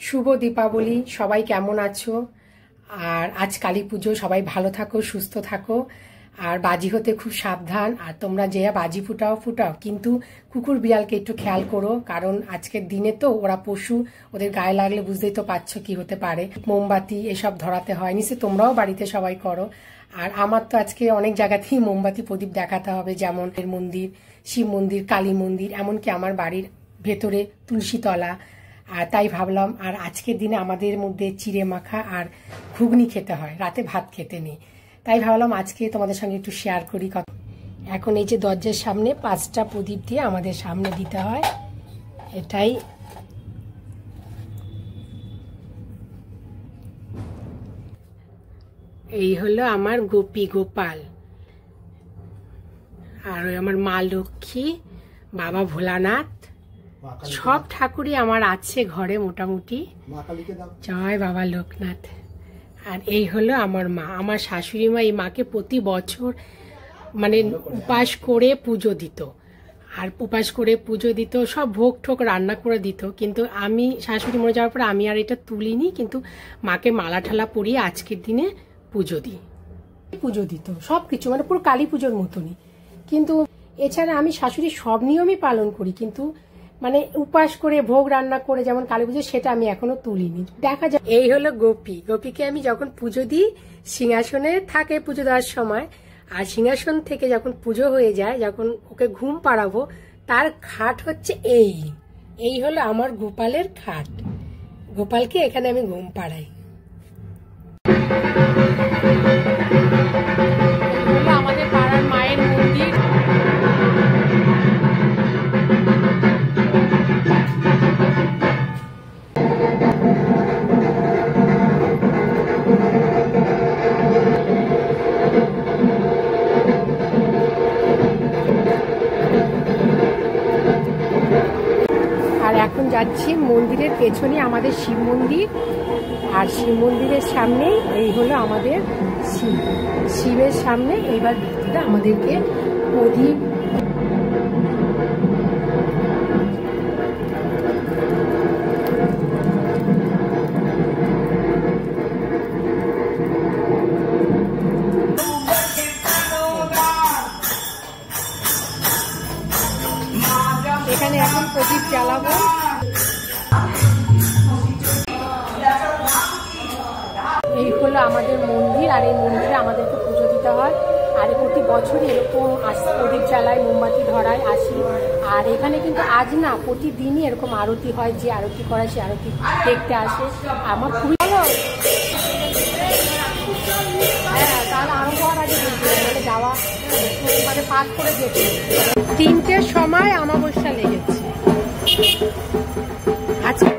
শুভ দীপাবলি। সবাই কেমন আছো? আর আজ কালী পুজো, সবাই ভালো থাকো, সুস্থ থাকো, আর বাজি হতে খুব সাবধান। আর তোমরা যে বাজি ফুটাও কিন্তু কুকুর বিড়ালকে একটু খেয়াল করো, কারণ আজকের দিনে তো ওরা পশু, ওদের গায়ে লাগলে বুঝতেই তো পারছো কি হতে পারে। মোমবাতি এসব ধরাতে হয়, নিশ্চয়ই তোমরাও বাড়িতে সবাই করো। আর আমার তো আজকে অনেক জায়গাতেই মোমবাতি প্রদীপ দেখাতে হবে, যেমন মন্দির, শিব মন্দির, কালী মন্দির, এমনকি আমার বাড়ির ভেতরে তুলসীতলা। আর তাই ভাবলাম, আর আজকের দিনে আমাদের মধ্যে চিড়ে মাখা আর ঘুগনি খেতে হয়, রাতে ভাত খেতে নেই। তাই ভাবলাম আজকে তোমাদের সঙ্গে একটু শেয়ার করি। এখন এই যে দরজার সামনে 5টা প্রদীপ দিয়ে আমাদের সামনে দিতে হয়, এটাই। এই হলো আমার গোপী গোপাল, আর ওই আমার মা লক্ষ্মী, বাবা ভোলানাথ, সব ঠাকুরই আমার আছে ঘরে মোটামুটি। জয় বাবা লোকনাথ। আর এই হলো আমার মা, আমার শাশুড়ি মা। এই মাকে প্রতি বছর মানে উপাস করে পুজো দিত, আর উপাস করে পুজো দিত, সব ভোগ ঠোক রান্না করে দিত। কিন্তু আমি শাশুড়ি মরে যাওয়ার পর আমি আর এটা তুলিনি, কিন্তু মাকে মালা ঠালা পরিয়ে আজকের দিনে পুজো দিই। পুজো দিত সব কিছু, মানে পুরো কালী পুজোর মতনই। কিন্তু এছাড়া আমি শাশুড়ির সব নিয়মই পালন করি, কিন্তু মানে উপাস করে ভোগ রান্না করে যেমন কালী পুজো, সেটা আমি এখনো তুলিনি। দেখা যায়। এই হলো গোপী। গোপীকে আমি যখন পুজো দিই, সিংহাসনে থাকে পুজো দেওয়ার সময়, আর সিংহাসন থেকে যখন পুজো হয়ে যায়, যখন ওকে ঘুম পাড়াবো, তার খাট হচ্ছে এই হলো আমার গোপালের খাট। গোপালকে এখানে আমি ঘুম পাড়াই। আমাদের পাড়ার মায়ের মন্দির। আর এখন যাচ্ছি মন্দিরের পেছনে আমাদের শিব মন্দির, আর শিব মন্দিরের সামনে এই হলো আমাদের শিবের সামনে। এইবার ভিতরে আমাদেরকে প্রদীপ, এখানে এখন প্রদীপ জ্বালাবো। এই হলো আমাদের মন্দির, আর এই মন্দিরে আমাদেরকে পুজো দিতে হয়। আর প্রতি বছরই এরকম প্রদীপ জ্বালায়, মোমবাতি ধরায়, আসি। আর এখানে কিন্তু আজ না, প্রতিদিনই এরকম আরতি হয়, যে আরতি করায় সে আরতি দেখতে আসে। আমার খুবই ভালো। হ্যাঁ, তাহলে আরো হওয়ার আগে মানে যাওয়া, মানে পাস করে যেতে। 3টের সময় অমাবস্যা লেগেছে আজকে।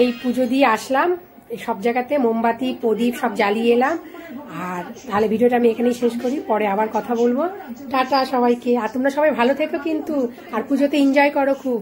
এই পুজো দিয়ে আসলাম, সব জায়গাতে মোমবাতি প্রদীপ সব জ্বালিয়ে এলাম। আর তাহলে ভিডিওটা আমি এখানেই শেষ করি, পরে আবার কথা বলবো। টাটা সবাইকে। আর তোমরা সবাই ভালো থেকো কিন্তু, আর পুজোতে এনজয় করো খুব।